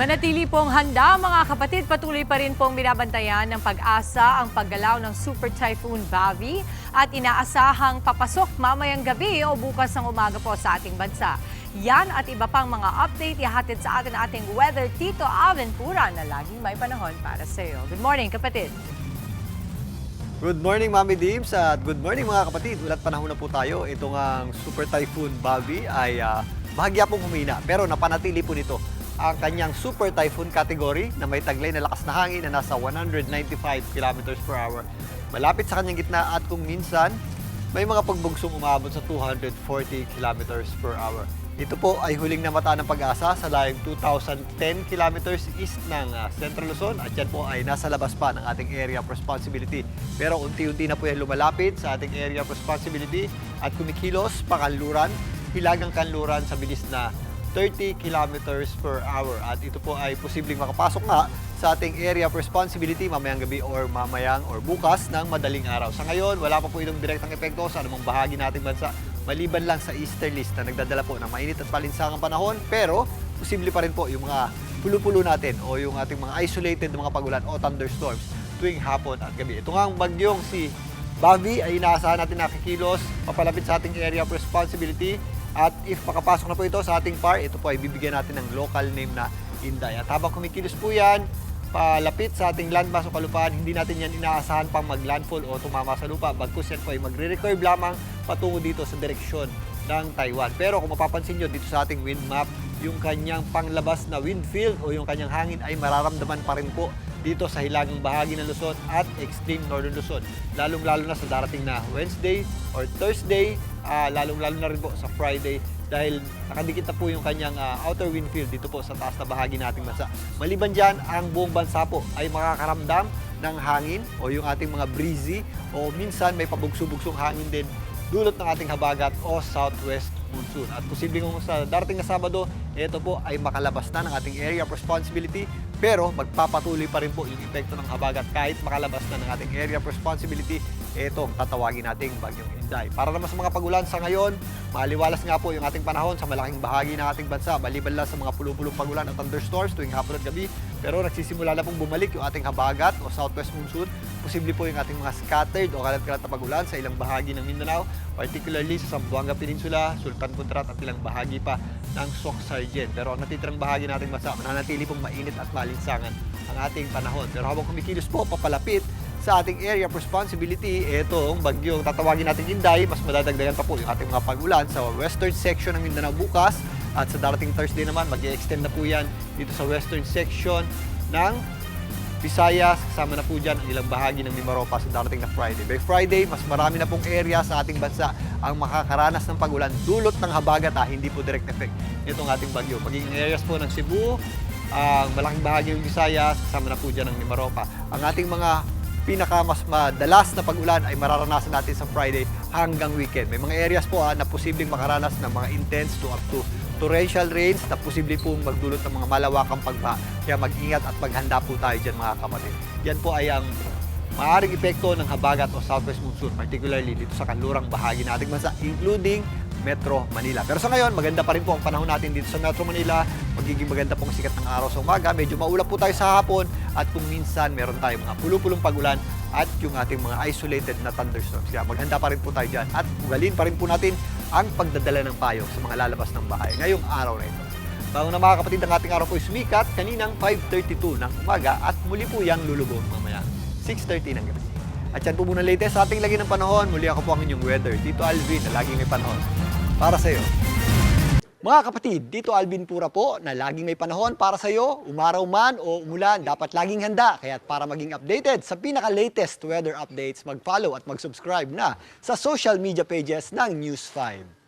Manatili pong handa mga kapatid, patuloy pa rin pong binabantayan ng Pag-asa ang paggalaw ng Super Typhoon Bavi at inaasahang papasok mamayang gabi o bukas ng umaga po sa ating bansa. Yan at iba pang mga update ihatid sa atin ating weather Tito Alvin Pura na laging may panahon para sa iyo. Good morning kapatid! Good morning Mami Dims at good morning mga kapatid. Ulat panahon na po tayo. Itong ang Super Typhoon Bavi ay bahagya pong humina pero napanatili po nito ang kanyang Super Typhoon category na may taglay na lakas na hangin na nasa 195 kilometers per hour. Malapit sa kanyang gitna at kung minsan may mga pagbugsong umabot sa 240 kilometers per hour. Ito po ay huling namata ng Pag-asa sa layong 2,010 kilometers east ng Central Luzon at yan po ay nasa labas pa ng ating area of responsibility. Pero unti-unti na po yan lumalapit sa ating area of responsibility at kumikilos pakanluran, hilagang kanluran sa bilis na 30 kilometers per hour. At ito po ay posibleng makapasok nga sa ating area of responsibility mamayang gabi or bukas ng madaling araw. Sa ngayon, wala pa po itong direktang epekto sa anumang bahagi nating bansa maliban lang sa easterlies na nagdadala po ng mainit at palinsangang panahon. Pero posible pa rin po yung mga pulo-pulo natin o yung ating mga isolated mga pagulan o thunderstorms tuwing hapon at gabi. Ito nga ang bagyong si Bavi ay inaasahan natin nakikilos papalapit sa ating area of responsibility. At if makapasok na po ito sa ating PAR, ito po ay bibigyan natin ng local name na Inday. At habang kumikilos po yan, palapit sa ating landmass o kalupaan, hindi natin yan inaasahan pang mag-landfall o tumama sa lupa. Bagkus yan po ay magre-recurve lamang patungo dito sa direksyon ng Taiwan. Pero kung mapapansin nyo dito sa ating wind map, yung kanyang panglabas na wind field o yung kanyang hangin ay mararamdaman pa rin po dito sa hilagang bahagi ng Luzon at extreme northern Luzon. Lalong-lalo na sa darating na Wednesday or Thursday, lalong-lalo na rin po sa Friday dahil nakadikit na po yung kanyang outer wind field dito po sa taas na bahagi nating bansa. Maliban dyan, ang buong bansa po ay makakaramdam ng hangin o yung ating mga breezy o minsan may pabugso-bugsong hangin din dulot ng ating habagat o southwest monsoon. At posibleng sa darating na Sabado, ito po ay makalabas na ng ating area of responsibility pero magpapatuloy pa rin po yung epekto ng habagat kahit makalabas na ng ating area of responsibility. Ito ang tatawagin nating bagyong Inday. Para naman sa mga pagulan sa ngayon, maliwalas nga po yung ating panahon sa malaking bahagi ng ating bansa. Maliban lang sa mga pulong-pulong pagulan at thunderstorms tuwing hapon at gabi. Pero nagsisimula na pong bumalik yung ating habagat o southwest monsoon. Posible po yung ating mga scattered o kalat-kalat na pagulan sa ilang bahagi ng Mindanao, particularly sa Zamboanga Peninsula, Sultan Kudarat at ilang bahagi pa ng Soc Sargent. Pero ang natitirang bahagi nating bansa, mananatili pong mainit at malinsangan ang ating panahon. Pero habang kumikilos po, papalapit sa ating area of responsibility, itong bagyong tatawagin natin Inday, mas madadagdagan pa po yung ating mga pagulan sa western section ng Mindanao bukas at sa darating Thursday naman, mag-i-extend na po yan dito sa western section ng Visayas, kasama na po dyan ang ilang bahagi ng Mimaropa sa darating na Friday. By Friday, mas marami na pong area sa ating bansa ang makakaranas ng pagulan dulot ng habagat, hindi po direct effect itong ating bagyo. Magiging areas po ng Cebu, ang malaking bahagi ng Visayas, kasama na po dyan ang Mimaropa. Ang ating mga mas madalas na pag-ulan ay mararanasan natin sa Friday hanggang weekend. May mga areas po na posibleng makaranas ng mga intense to up to torrential rains na posible pong magdulot ng mga malawakang pagbaha. Kaya mag-ingat at maghanda po tayo dyan mga kapatid. Yan po ay ang maaaring epekto ng habagat o southwest monsoon, particularly dito sa kanlurang bahagi nating bansa, including Metro Manila. Pero sa ngayon, maganda pa rin po ang panahon natin dito sa Metro Manila. Magiging maganda pong sikat ng araw sa umaga. Medyo maulap po tayo sa hapon at kung minsan meron tayong mga pulo-pulong pagulan at yung ating mga isolated na thunderstorms. Kaya maghanda pa rin po tayo dyan at ugalin pa rin po natin ang pagdadala ng payo sa mga lalabas ng bahay ngayong araw na ito. Bago na mga kapatid, ang ating araw po sumikat kaninang 5:32 ng umaga at muli po yang lulubog mamaya 6:30 ng gabi. At yan po muna latest sa ating lagi ng panahon. Muli ako po ang inyong weather, Tito Alvin, na laging may panahon para sa iyo. Mga kapatid, Tito Alvin Pura po na laging may panahon para sa iyo, umaraw man o umulan, dapat laging handa. Kaya para maging updated sa pinaka-latest weather updates, mag-follow at mag-subscribe na sa social media pages ng News 5.